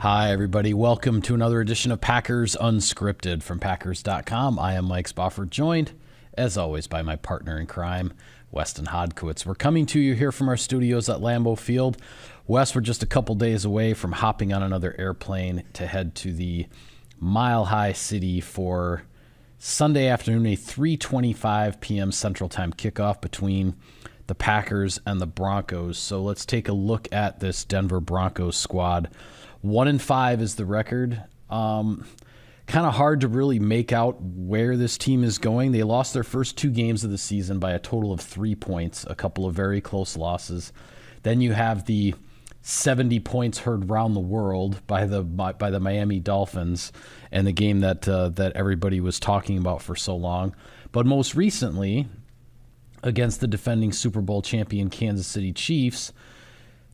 Hi, everybody. Welcome to another edition of Packers Unscripted from Packers.com. I am Mike Spofford, joined, as always, by my partner in crime, Weston Hodkowitz. We're coming to you here from our studios at Lambeau Field. Wes, we're just a couple days away from hopping on another airplane to head to the Mile High City for Sunday afternoon, a 3:25 p.m. Central Time kickoff between the Packers and the Broncos. So let's take a look at this Denver Broncos squad. 1-5 is the record. Kind of hard to really make out where this team is going. They lost their first two games of the season by a total of 3 points, a couple of very close losses. Then you have the 70 points heard around the world by the Miami Dolphins, and the game that everybody was talking about for so long. But most recently, against the defending Super Bowl champion Kansas City Chiefs,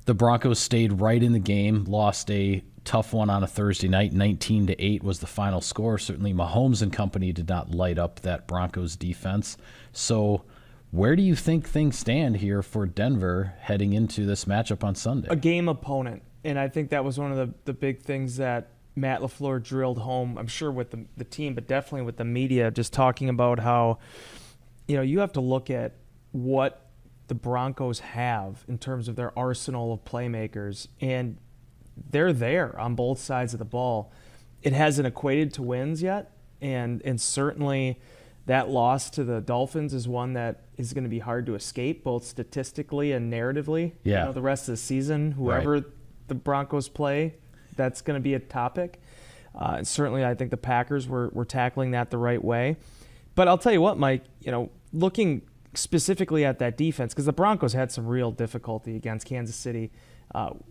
the Broncos stayed right in the game, lost a tough one on a Thursday night. 19-8 was the final score. Certainly Mahomes and company did not light up that Broncos defense. So where do you think things stand here for Denver heading into this matchup on Sunday? A game opponent. And I think that was one of the big things that Matt LaFleur drilled home, I'm sure with the team, but definitely with the media, just talking about how, you have to look at what the Broncos have in terms of their arsenal of playmakers, and they're there on both sides of the ball. It hasn't equated to wins yet, and certainly that loss to the Dolphins is one that is going to be hard to escape, both statistically and narratively. Yeah. The rest of the season, whoever the Broncos play, that's going to be a topic. And certainly I think the Packers were tackling that the right way. But I'll tell you what, Mike, looking specifically at that defense, because the Broncos had some real difficulty against Kansas City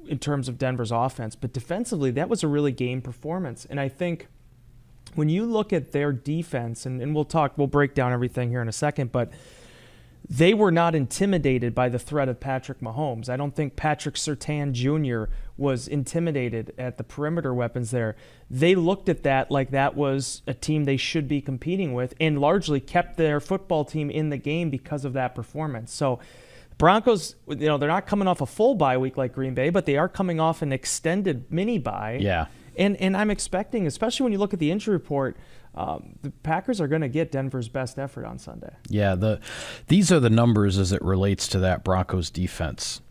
in terms of Denver's offense. But defensively, that was a really game performance. And I think when you look at their defense, and we'll break down everything here in a second, but they were not intimidated by the threat of Patrick Mahomes. I don't think Patrick Surtain Jr. was intimidated at the perimeter weapons there. They looked at that like that was a team they should be competing with, and largely kept their football team in the game because of that performance. So Broncos, they're not coming off a full bye week like Green Bay, but they are coming off an extended mini bye. Yeah. And I'm expecting, especially when you look at the injury report, the Packers are going to get Denver's best effort on Sunday. Yeah, these are the numbers as it relates to that Broncos defense.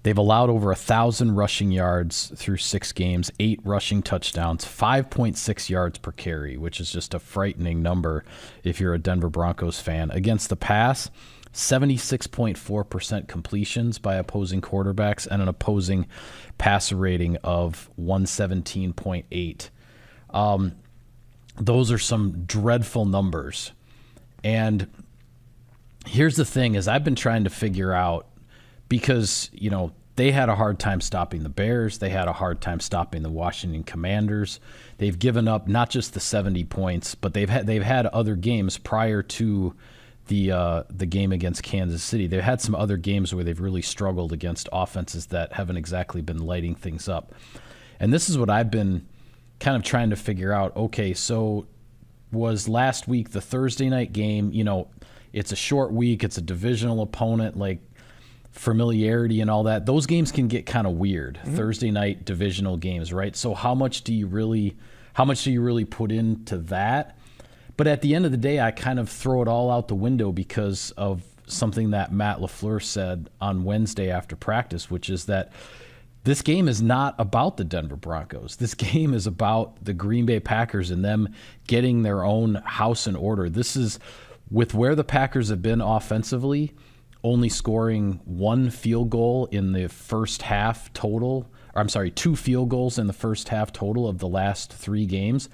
They've allowed over 1,000 rushing yards through 6 games, 8 rushing touchdowns, 5.6 yards per carry, which is just a frightening number if you're a Denver Broncos fan. Against the pass, 76.4% completions by opposing quarterbacks and an opposing passer rating of 117.8. Those are some dreadful numbers. And here's the thing is I've been trying to figure out, because, they had a hard time stopping the Bears. They had a hard time stopping the Washington Commanders. They've given up not just the 70 points, but they've had other games prior to the game against Kansas City. They've had some other games where they've really struggled against offenses that haven't exactly been lighting things up. And this is what I've been kind of trying to figure out. Okay, so was last week the Thursday night game, it's a short week, it's a divisional opponent, like familiarity and all that. Those games can get kind of weird. Mm-hmm. Thursday night divisional games, right? So how much do you really put into that? But at the end of the day, I kind of throw it all out the window because of something that Matt LaFleur said on Wednesday after practice, which is that this game is not about the Denver Broncos. This game is about the Green Bay Packers and them getting their own house in order. This is, with where the Packers have been offensively, only scoring 1 field goal in the first half total, or I'm sorry, 2 field goals in the first half total of the last 3 games.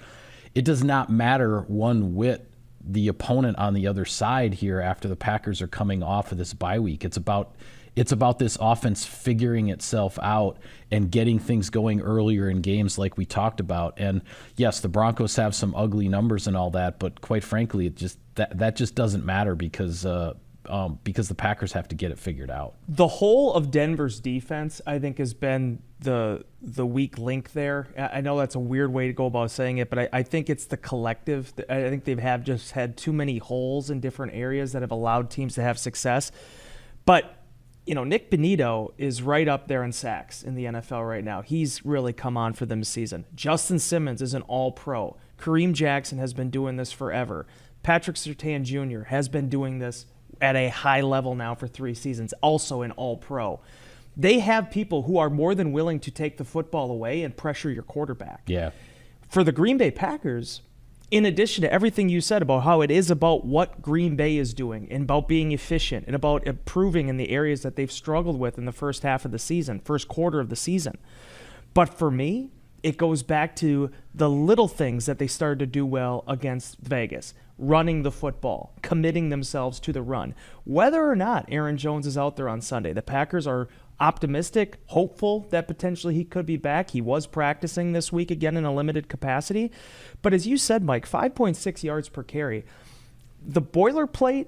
It does not matter one whit the opponent on the other side here after the Packers are coming off of this bye week. It's about this offense figuring itself out and getting things going earlier in games like we talked about. And yes, the Broncos have some ugly numbers and all that, but quite frankly, that just doesn't matter because the Packers have to get it figured out. The whole of Denver's defense, I think, has been the weak link there. I know that's a weird way to go about saying it, but I think it's the collective. I think they've just had too many holes in different areas that have allowed teams to have success. But Nick Bonito is right up there in sacks in the NFL right now. He's really come on for them this season. Justin Simmons is an all-pro. Kareem Jackson has been doing this forever. Patrick Surtain Jr. has been doing this at a high level now for 3 seasons, also an all-pro. They have people who are more than willing to take the football away and pressure your quarterback. Yeah. For the Green Bay Packers, in addition to everything you said about how it is about what Green Bay is doing and about being efficient and about improving in the areas that they've struggled with in the first half of the season, first quarter of the season. But for me, it goes back to the little things that they started to do well against Vegas. Running the football, committing themselves to the run. Whether or not Aaron Jones is out there on Sunday, the Packers are optimistic, hopeful that potentially he could be back. He was practicing this week again in a limited capacity. But as you said, Mike, 5.6 yards per carry. The boilerplate,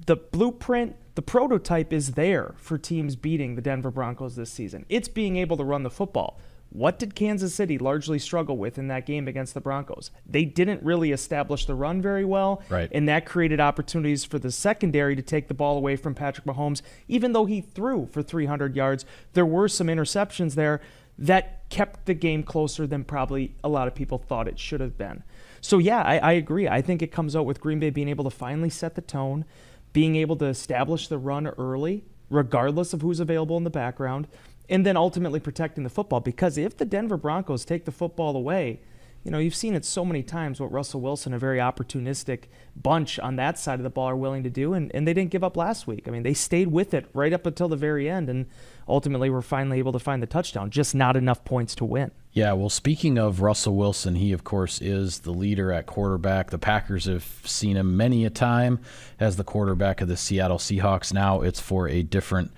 the blueprint, the prototype is there for teams beating the Denver Broncos this season. It's being able to run the football. What did Kansas City largely struggle with in that game against the Broncos? They didn't really establish the run very well, right. And that created opportunities for the secondary to take the ball away from Patrick Mahomes. Even though he threw for 300 yards, there were some interceptions there that kept the game closer than probably a lot of people thought it should have been. So yeah, I agree. I think it comes out with Green Bay being able to finally set the tone, being able to establish the run early, regardless of who's available in the background, and then ultimately protecting the football. Because if the Denver Broncos take the football away, you've seen it so many times what Russell Wilson, a very opportunistic bunch on that side of the ball, are willing to do, and they didn't give up last week. I mean, they stayed with it right up until the very end, and ultimately were finally able to find the touchdown, just not enough points to win. Yeah, well, speaking of Russell Wilson, he, of course, is the leader at quarterback. The Packers have seen him many a time as the quarterback of the Seattle Seahawks. Now it's for a different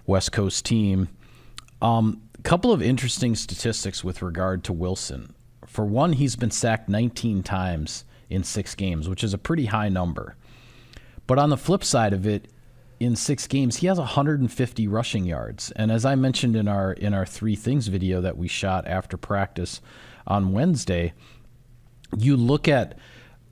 West Coast team. Couple of interesting statistics with regard to Wilson. For one, he's been sacked 19 times in 6 games, which is a pretty high number. But on the flip side of it, in 6 games, he has 150 rushing yards. And as I mentioned in our 3 Things video that we shot after practice on Wednesday, you look at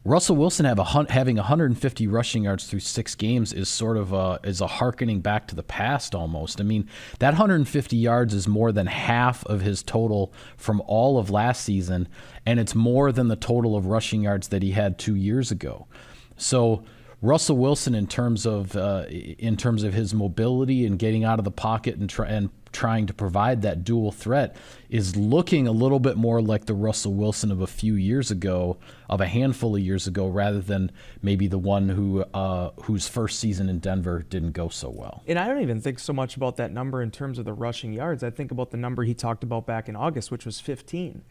Russell Wilson having 150 rushing yards through 6 games is sort of a hearkening back to the past almost. I mean, that 150 yards is more than half of his total from all of last season, and it's more than the total of rushing yards that he had 2 years ago. So Russell Wilson, in terms of his mobility and getting out of the pocket and trying to provide that dual threat, is looking a little bit more like the Russell Wilson of a handful of years ago, rather than maybe the one whose first season in Denver didn't go so well. And I don't even think so much about that number in terms of the rushing yards. I think about the number he talked about back in August, which was 15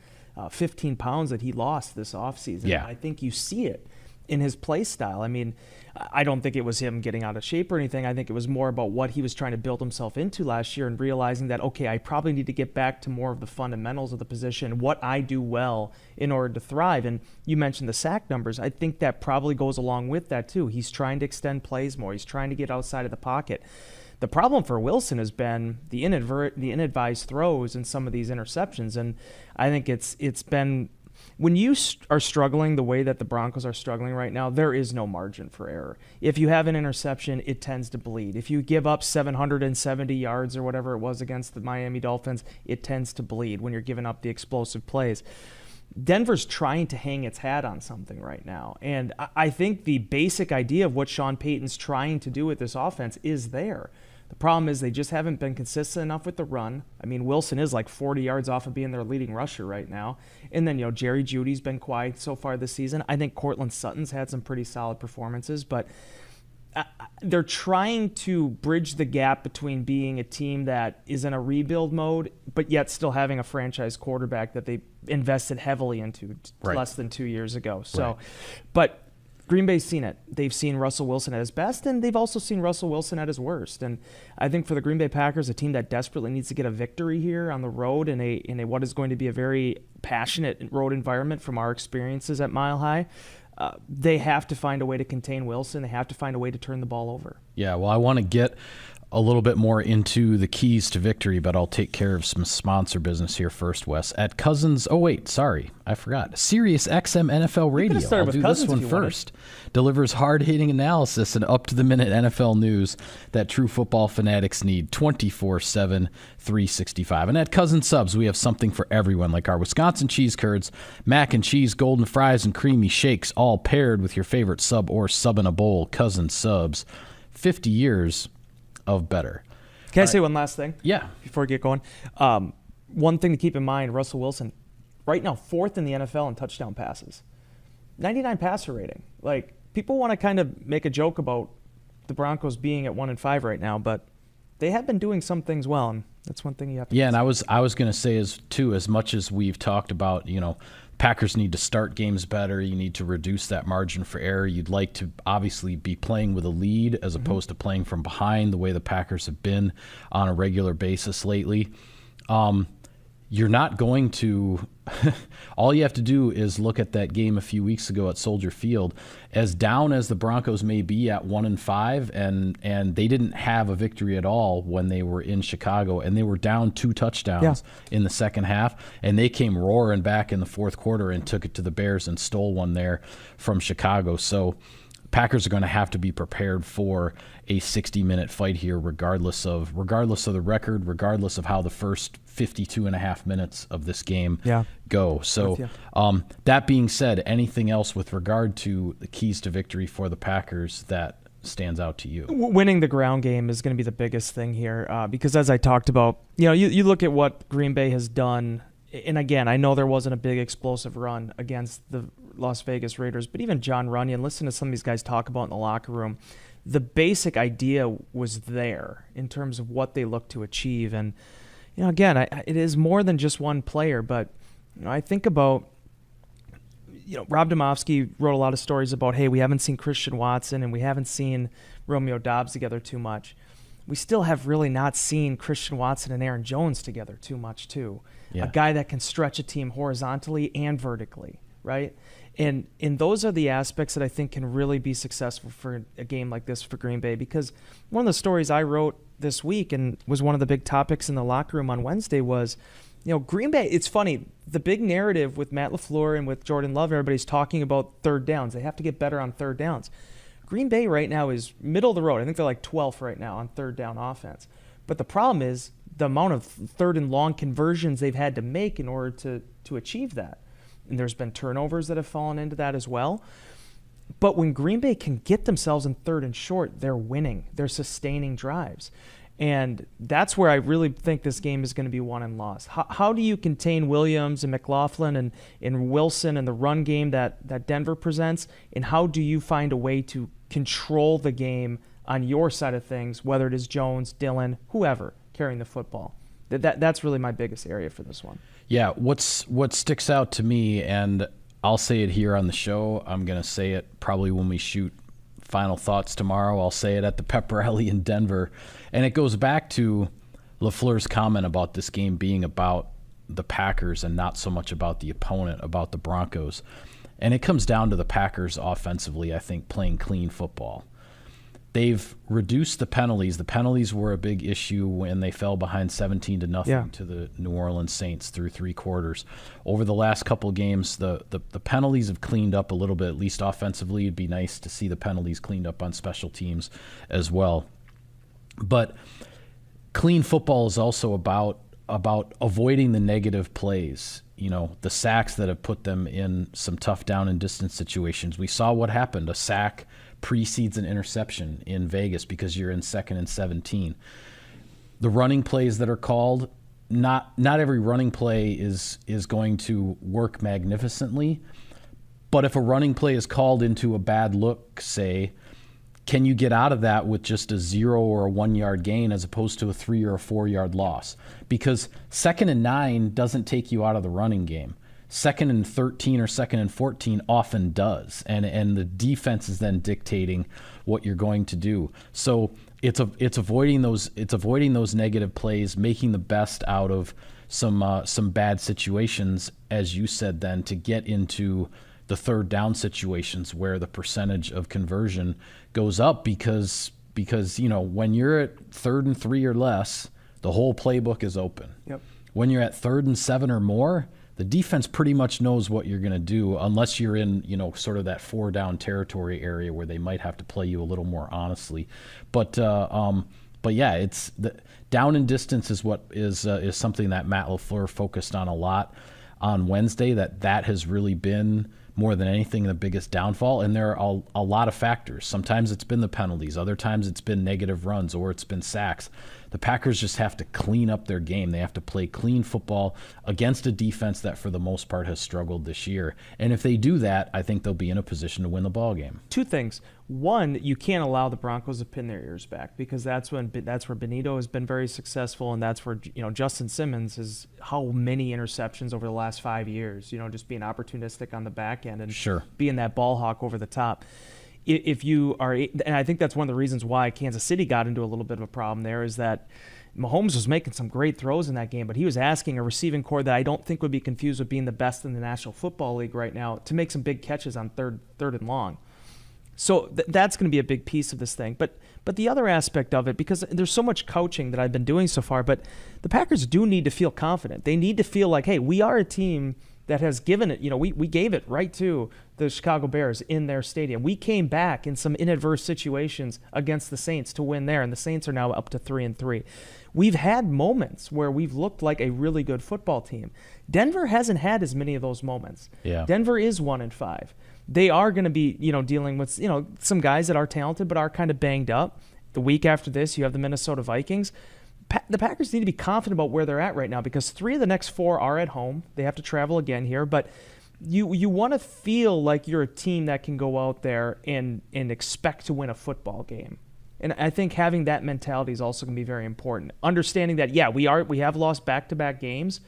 pounds that he lost this offseason. Yeah. I think you see it in his play style. I mean, I don't think it was him getting out of shape or anything. I think it was more about what he was trying to build himself into last year and realizing that, okay, I probably need to get back to more of the fundamentals of the position, what I do well in order to thrive. And you mentioned the sack numbers. I think that probably goes along with that too. He's trying to extend plays more. He's trying to get outside of the pocket. The problem for Wilson has been the inadvised throws and some of these interceptions. And I think it's been, when you are struggling the way that the Broncos are struggling right now, there is no margin for error. If you have an interception, it tends to bleed. If you give up 770 yards or whatever it was against the Miami Dolphins, it tends to bleed when you're giving up the explosive plays. Denver's trying to hang its hat on something right now. And I think the basic idea of what Sean Payton's trying to do with this offense is there. The problem is they just haven't been consistent enough with the run. I mean, Wilson is like 40 yards off of being their leading rusher right now. And then, Jerry Jeudy's been quiet so far this season. I think Cortland Sutton's had some pretty solid performances, but they're trying to bridge the gap between being a team that is in a rebuild mode, but yet still having a franchise quarterback that they invested heavily into less than 2 years ago. So, but Green Bay's seen it. They've seen Russell Wilson at his best, and they've also seen Russell Wilson at his worst. And I think for the Green Bay Packers, a team that desperately needs to get a victory here on the road in a what is going to be a very passionate road environment from our experiences at Mile High, they have to find a way to contain Wilson. They have to find a way to turn the ball over. Yeah, well, I want to get a little bit more into the keys to victory, but I'll take care of some sponsor business here first, Wes. At Cousins, oh wait, sorry, I forgot. Sirius XM NFL Radio. I'll do this one first. Delivers hard-hitting analysis and up-to-the-minute NFL news that true football fanatics need 24/7, 365. And at Cousins Subs, we have something for everyone, like our Wisconsin cheese curds, mac and cheese, golden fries, and creamy shakes, all paired with your favorite sub or sub in a bowl. Cousins Subs, 50 years of better. Can I say one last thing? Yeah. Before we get going. One thing to keep in mind, Russell Wilson, right now, 4th in the NFL in touchdown passes. 99 passer rating. Like, people want to kind of make a joke about the Broncos being at 1-5 right now, but they have been doing some things well, and that's one thing you have to consider. And I was going to say, as much as we've talked about, Packers need to start games better. You need to reduce that margin for error. You'd like to obviously be playing with a lead as opposed to playing from behind the way the Packers have been on a regular basis lately. You're not going to – all you have to do is look at that game a few weeks ago at Soldier Field. As down as the Broncos may be at 1-5, and they didn't have a victory at all when they were in Chicago, and they were down 2 touchdowns in the second half, and they came roaring back in the fourth quarter and took it to the Bears and stole one there from Chicago. So Packers are going to have to be prepared for a 60-minute fight here, regardless of the record, regardless of how the first 52 and a half minutes of this game go. So that being said, anything else with regard to the keys to victory for the Packers that stands out to you? Winning the ground game is going to be the biggest thing here because, as I talked about, you look at what Green Bay has done, and again, I know there wasn't a big explosive run against the Las Vegas Raiders, but even John Runyon, listen to some of these guys talk about in the locker room, the basic idea was there in terms of what they look to achieve. And, again, it is more than just one player, but I think about, Rob Domofsky wrote a lot of stories about, hey, we haven't seen Christian Watson and we haven't seen Romeo Doubs together too much. We still have really not seen Christian Watson and Aaron Jones together too much, too. Yeah. A guy that can stretch a team horizontally and vertically, right? And those are the aspects that I think can really be successful for a game like this for Green Bay, because one of the stories I wrote this week and was one of the big topics in the locker room on Wednesday was, Green Bay, it's funny, the big narrative with Matt LaFleur and with Jordan Love, everybody's talking about third downs. They have to get better on third downs. Green Bay right now is middle of the road. I think they're like 12th right now on third down offense. But the problem is the amount of third and long conversions they've had to make in order to achieve that. And there's been turnovers that have fallen into that as well. But when Green Bay can get themselves in third and short, they're winning. They're sustaining drives. And that's where I really think this game is going to be won and lost. How do you contain Williams and McLaughlin and Wilson and the run game that Denver presents? And how do you find a way to control the game on your side of things, whether it is Jones, Dillon, whoever carrying the football? That's really my biggest area for this one. Yeah, what sticks out to me, and I'll say it here on the show, I'm going to say it probably when we shoot final thoughts tomorrow. I'll say it at the pep rally in Denver. And it goes back to LaFleur's comment about this game being about the Packers and not so much about the opponent, about the Broncos. And it comes down to the Packers offensively, I think, playing clean football. They've reduced the penalties. The penalties were a big issue when they fell behind 17-0 to the New Orleans Saints through 3 quarters. Over the last couple of games, the penalties have cleaned up a little bit, at least offensively. It'd be nice to see the penalties cleaned up on special teams as well. But clean football is also about avoiding the negative plays, the sacks that have put them in some tough down and distance situations. We saw what happened. A sack precedes an interception in Vegas because you're in 2nd and 17. The running plays that are called, not every running play is going to work magnificently, but if a running play is called into a bad look, say, can you get out of that with just a 0 or a 1 yard gain as opposed to a 3 or a 4 yard loss? Because 2nd and 9 doesn't take you out of the running game. 2nd and 13 or 2nd and 14 often does, and the defense is then dictating what you're going to do. So it's avoiding those negative plays, making the best out of some bad situations, as you said, then to get into the third down situations where the percentage of conversion goes up because because, when you're at 3rd and 3 or less, the whole playbook is open. Yep. When you're at 3rd and 7 or more, the defense pretty much knows what you're going to do, unless you're in, sort of that 4-down territory area where they might have to play you a little more honestly. But yeah, it's the down and distance is what is something that Matt LaFleur focused on a lot on Wednesday. That has really been more than anything the biggest downfall, and there are a lot of factors. Sometimes it's been the penalties, other times it's been negative runs, or it's been sacks. The Packers just have to clean up their game. They have to play clean football against a defense that for the most part has struggled this year. And if they do that, I think they'll be in a position to win the ball game. Two things. One, you can't allow the Broncos to pin their ears back, because that's where Benito has been very successful, and that's where Justin Simmons is how many interceptions over the last 5 years. Just being opportunistic on the back end and being that ball hawk over the top. If you are, and I think that's one of the reasons why Kansas City got into a little bit of a problem there, is that Mahomes was making some great throws in that game, but he was asking a receiving core that I don't think would be confused with being the best in the National Football League right now to make some big catches on third and long. So that's going to be a big piece of this thing. But the other aspect of it, because there's so much coaching that I've been doing so far, but the Packers do need to feel confident. They need to feel like, hey, we are a team that has given it, we gave it right to the Chicago Bears in their stadium. We came back in some inadverse situations against the Saints to win there, and the Saints are now up to 3-3. We've had moments where we've looked like a really good football team. Denver hasn't had as many of those moments. Yeah. Denver is 1-5. They are going to be, dealing with, some guys that are talented but are kind of banged up. The week after this, you have the Minnesota Vikings. The Packers need to be confident about where they're at right now, because 3 of the next 4 are at home. They have to travel again here, but you want to feel like you're a team that can go out there and expect to win a football game. And I think having that mentality is also going to be very important. Understanding that, we have lost back-to-back games,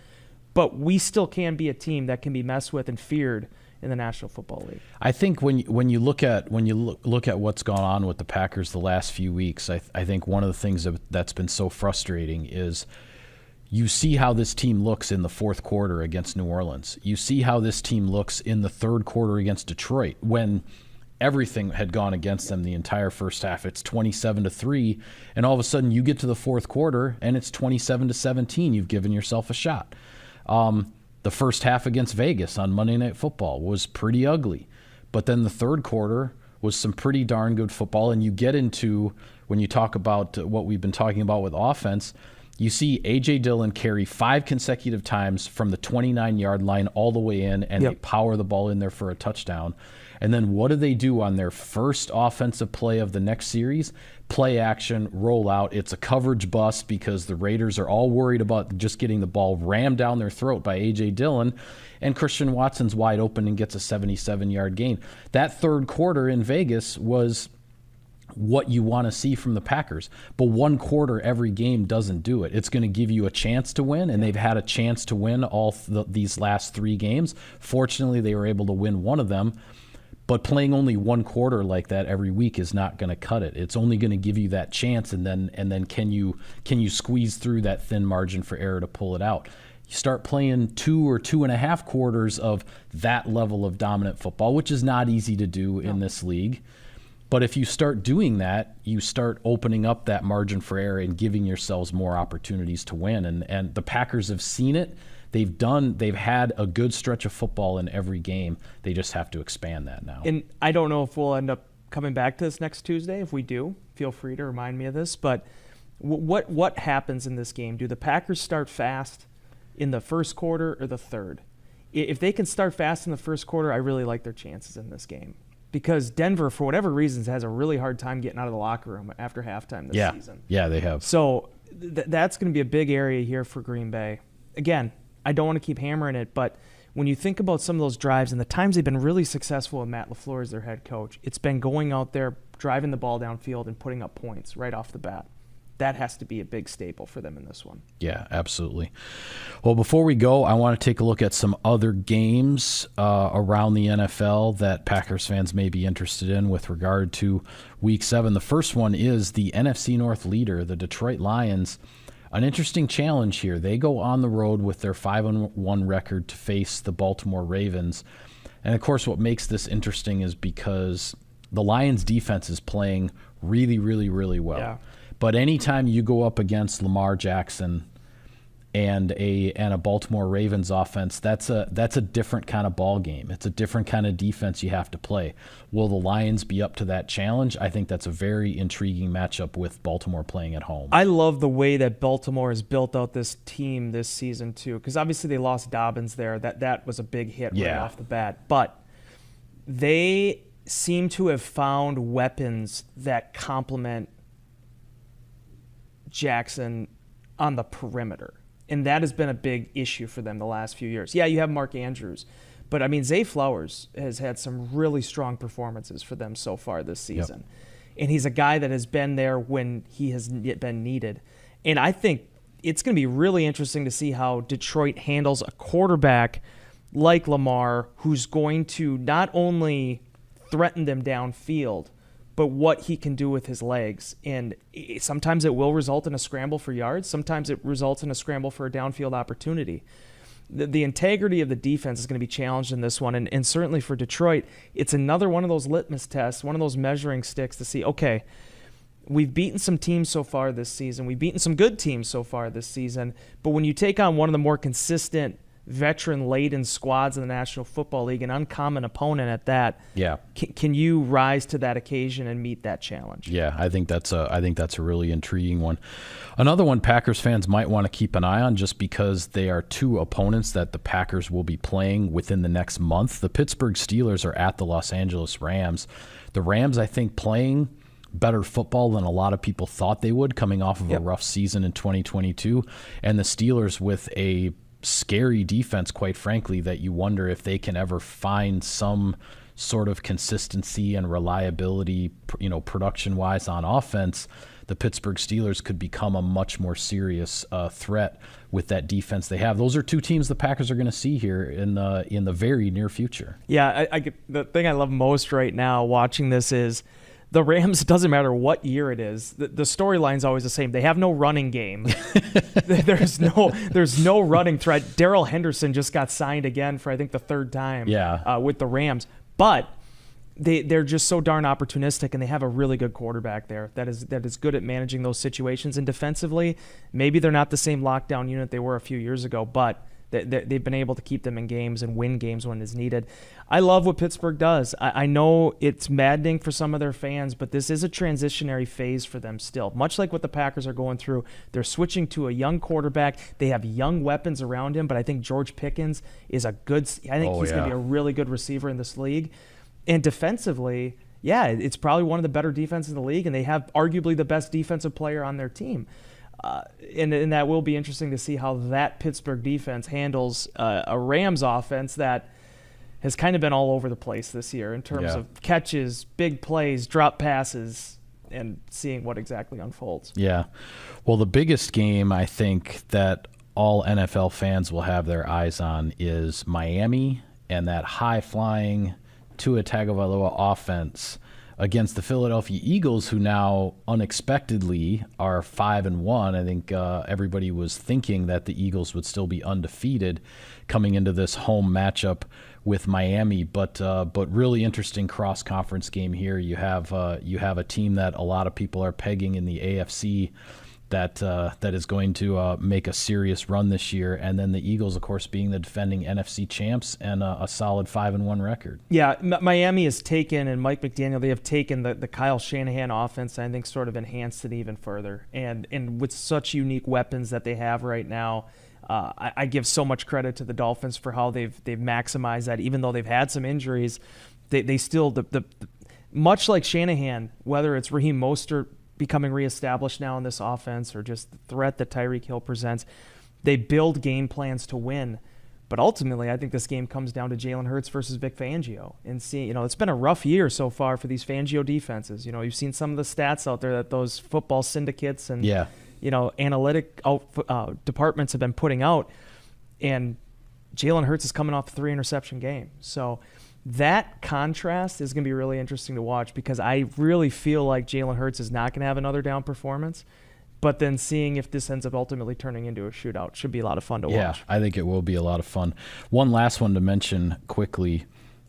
but we still can be a team that can be messed with and feared in the National Football League. I think when you look at what's gone on with the Packers the last few weeks, I think one of the things that's been so frustrating is you see how this team looks in the fourth quarter against New Orleans. You see how this team looks in the third quarter against Detroit, when everything had gone against them the entire first half. It's 27-3, and all of a sudden you get to the fourth quarter and it's 27-17. You've given yourself a shot. The first half against Vegas on Monday Night Football was pretty ugly. But then the third quarter was some pretty darn good football. And you get into, when you talk about what we've been talking about with offense, you see A.J. Dillon carry 5 consecutive times from the 29-yard line all the way in, and they power the ball in there for a touchdown. And then what do they do on their first offensive play of the next series? Play action, roll out. It's a coverage bust because the Raiders are all worried about just getting the ball rammed down their throat by A.J. Dillon, and Christian Watson's wide open and gets a 77-yard gain. That third quarter in Vegas was what you want to see from the Packers. But one quarter every game doesn't do it. It's going to give you a chance to win, and they've had a chance to win all these last 3 games. Fortunately, they were able to win one of them. But playing only one quarter like that every week is not going to cut it. It's only going to give you that chance, and then can you squeeze through that thin margin for error to pull it out? You start playing 2 or 2.5 quarters of that level of dominant football, which is not easy to do in this league. But if you start doing that, you start opening up that margin for error and giving yourselves more opportunities to win. And the Packers have seen it. They've had a good stretch of football in every game. They just have to expand that now. And I don't know if we'll end up coming back to this next Tuesday. If we do, feel free to remind me of this. But what happens in this game? Do the Packers start fast in the first quarter or the third? If they can start fast in the first quarter, I really like their chances in this game. Because Denver, for whatever reasons, has a really hard time getting out of the locker room after halftime this season. Yeah, they have. So that's going to be a big area here for Green Bay. Again, I don't want to keep hammering it, but when you think about some of those drives and the times they've been really successful with Matt LaFleur as their head coach, it's been going out there, driving the ball downfield, and putting up points right off the bat. That has to be a big staple for them in this one. Yeah, absolutely. Well, before we go, I want to take a look at some other games around the NFL that Packers fans may be interested in with regard to Week 7. The first one is the NFC North leader, the Detroit Lions. An interesting challenge here. They go on the road with their 5-1 record to face the Baltimore Ravens. And, of course, what makes this interesting is because the Lions defense is playing really, really, really well. Yeah. But anytime you go up against Lamar Jackson and a Baltimore Ravens offense, that's a different kind of ball game. It's a different kind of defense you have to play. Will the Lions be up to that challenge? I think that's a very intriguing matchup with Baltimore playing at home. I love the way that Baltimore has built out this team this season too, because obviously they lost Dobbins there. That was a big hit right off the bat. But they seem to have found weapons that complement Jackson on the perimeter. And that has been a big issue for them the last few years. Yeah, you have Mark Andrews. But, I mean, Zay Flowers has had some really strong performances for them so far this season. Yep. And he's a guy that has been there when he has been needed. And I think it's going to be really interesting to see how Detroit handles a quarterback like Lamar, who's going to not only threaten them downfield, but what he can do with his legs. And sometimes it will result in a scramble for yards. Sometimes it results in a scramble for a downfield opportunity. The integrity of the defense is going to be challenged in this one. And certainly for Detroit, it's another one of those litmus tests, one of those measuring sticks to see, okay, we've beaten some teams so far this season. We've beaten some good teams so far this season. But when you take on one of the more consistent veteran-laden squads in the National Football League, an uncommon opponent at that. Yeah. Can you rise to that occasion and meet that challenge? Yeah, I think that's a really intriguing one. Another one Packers fans might want to keep an eye on, just because they are two opponents that the Packers will be playing within the next month. The Pittsburgh Steelers are at the Los Angeles Rams. The Rams, I think, playing better football than a lot of people thought they would, coming off of a rough season in 2022, and the Steelers with a scary defense, quite frankly, that you wonder if they can ever find some sort of consistency and reliability, production-wise on offense. The Pittsburgh Steelers could become a much more serious threat with that defense they have. Those are two teams the Packers are going to see here in the very near future. Yeah, the thing I love most right now watching this is the Rams, it doesn't matter what year it is, the storyline's always the same. They have no running game. There's no running threat. Darrell Henderson just got signed again for, I think, the third time with the Rams. But they're just so darn opportunistic, and they have a really good quarterback there that is good at managing those situations. And defensively, maybe they're not the same lockdown unit they were a few years ago, but they've been able to keep them in games and win games when it's needed. I love what Pittsburgh does. I know it's maddening for some of their fans, but this is a transitionary phase for them still. Much like what the Packers are going through, they're switching to a young quarterback. They have young weapons around him, but I think George Pickens is he's going to be a really good receiver in this league. And defensively, it's probably one of the better defenses in the league, and they have arguably the best defensive player on their team. And that will be interesting to see how that Pittsburgh defense handles a Rams offense that has kind of been all over the place this year in terms of catches, big plays, drop passes, and seeing what exactly unfolds. Yeah. Well, the biggest game I think that all NFL fans will have their eyes on is Miami and that high-flying Tua Tagovailoa offense against the Philadelphia Eagles, who now unexpectedly are 5-1. I think everybody was thinking that the Eagles would still be undefeated coming into this home matchup with Miami, but really interesting cross-conference game here. You have a team that a lot of people are pegging in the AFC that is going to make a serious run this year, and then the Eagles, of course, being the defending NFC champs and a solid 5-1 record. Yeah, Miami has taken, and Mike McDaniel, they have taken the Kyle Shanahan offense, and I think sort of enhanced it even further. And with such unique weapons that they have right now, I give so much credit to the Dolphins for how they've maximized that. Even though they've had some injuries, they still much like Shanahan, whether it's Raheem Mostert becoming reestablished now in this offense or just the threat that Tyreek Hill presents, they build game plans to win. But ultimately, I think this game comes down to Jalen Hurts versus Vic Fangio. And it's been a rough year so far for these Fangio defenses. You've seen some of the stats out there that those football syndicates and analytic departments have been putting out. And Jalen Hurts is coming off a 3-interception game. So that contrast is going to be really interesting to watch, because I really feel like Jalen Hurts is not going to have another down performance. But then seeing if this ends up ultimately turning into a shootout should be a lot of fun to watch. Yeah, I think it will be a lot of fun. One last one to mention quickly.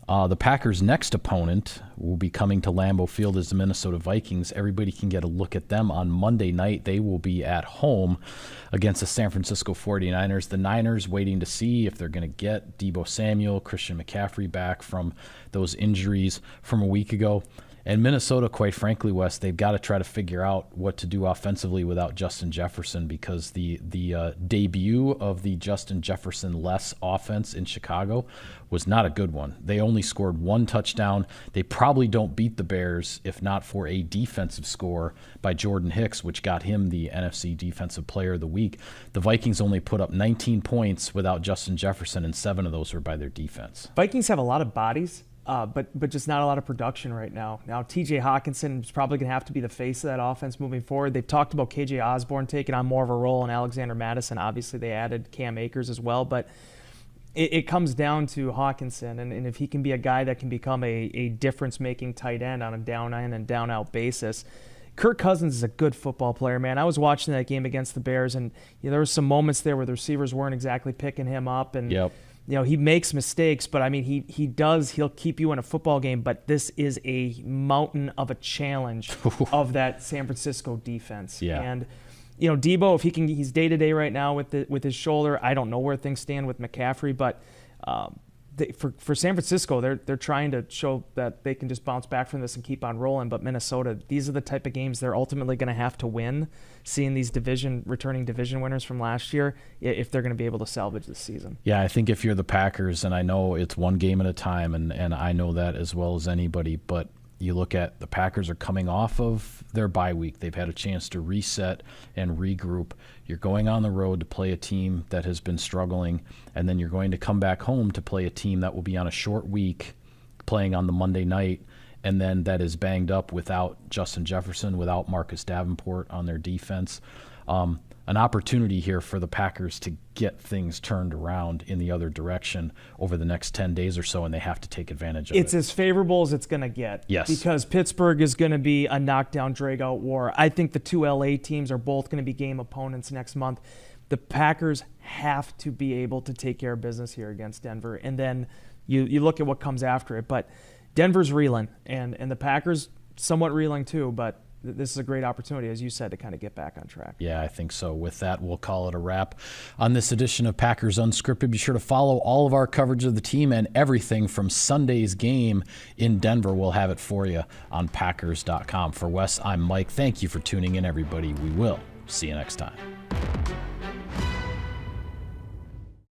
The Packers' next opponent will be coming to Lambeau Field as the Minnesota Vikings. Everybody can get a look at them on Monday night. They will be at home against the San Francisco 49ers. The Niners waiting to see if they're going to get Deebo Samuel, Christian McCaffrey back from those injuries from a week ago. And Minnesota, quite frankly, Wes, they've got to try to figure out what to do offensively without Justin Jefferson, because the debut of the Justin Jefferson-less offense in Chicago was not a good one. They only scored one touchdown. They probably don't beat the Bears if not for a defensive score by Jordan Hicks, which got him the NFC Defensive Player of the Week. The Vikings only put up 19 points without Justin Jefferson, and 7 of those were by their defense. Vikings have a lot of bodies. But just not a lot of production right now. Now, T.J. Hawkinson is probably going to have to be the face of that offense moving forward. They've talked about K.J. Osborne taking on more of a role, and Alexander Mattison. Obviously, they added Cam Akers as well. But it comes down to Hawkinson, and if he can be a guy that can become a difference-making tight end on a down-in and down-out basis. Kirk Cousins is a good football player, man. I was watching that game against the Bears, and there were some moments there where the receivers weren't exactly picking him up. And Yep. He makes mistakes, but I mean, he'll keep you in a football game, but this is a mountain of a challenge of that San Francisco defense. Yeah. And, Deebo, if he's day-to-day right now with his shoulder. I don't know where things stand with McCaffrey, but for San Francisco, they're trying to show that they can just bounce back from this and keep on rolling. But Minnesota, these are the type of games they're ultimately going to have to win, seeing these returning division winners from last year, if they're going to be able to salvage this season. Yeah, I think if you're the Packers, and I know it's one game at a time, and I know that as well as anybody, but you look at the Packers are coming off of their bye week. They've had a chance to reset and regroup. You're going on the road to play a team that has been struggling, and then you're going to come back home to play a team that will be on a short week playing on the Monday night, and then that is banged up without Justin Jefferson, without Marcus Davenport on their defense. An opportunity here for the Packers to get things turned around in the other direction over the next 10 days or so, and they have to take advantage of it. It's as favorable as it's going to get. Yes. Because Pittsburgh is going to be a knockdown, drag-out war. I think the two LA teams are both going to be game opponents next month. The Packers have to be able to take care of business here against Denver, and then you look at what comes after it. But Denver's reeling, and the Packers somewhat reeling too, but this is a great opportunity, as you said, to kind of get back on track. Yeah, I think so. With that, we'll call it a wrap on this edition of Packers Unscripted. Be sure to follow all of our coverage of the team and everything from Sunday's game in Denver. We'll have it for you on Packers.com. For Wes, I'm Mike. Thank you for tuning in, everybody. We will see you next time.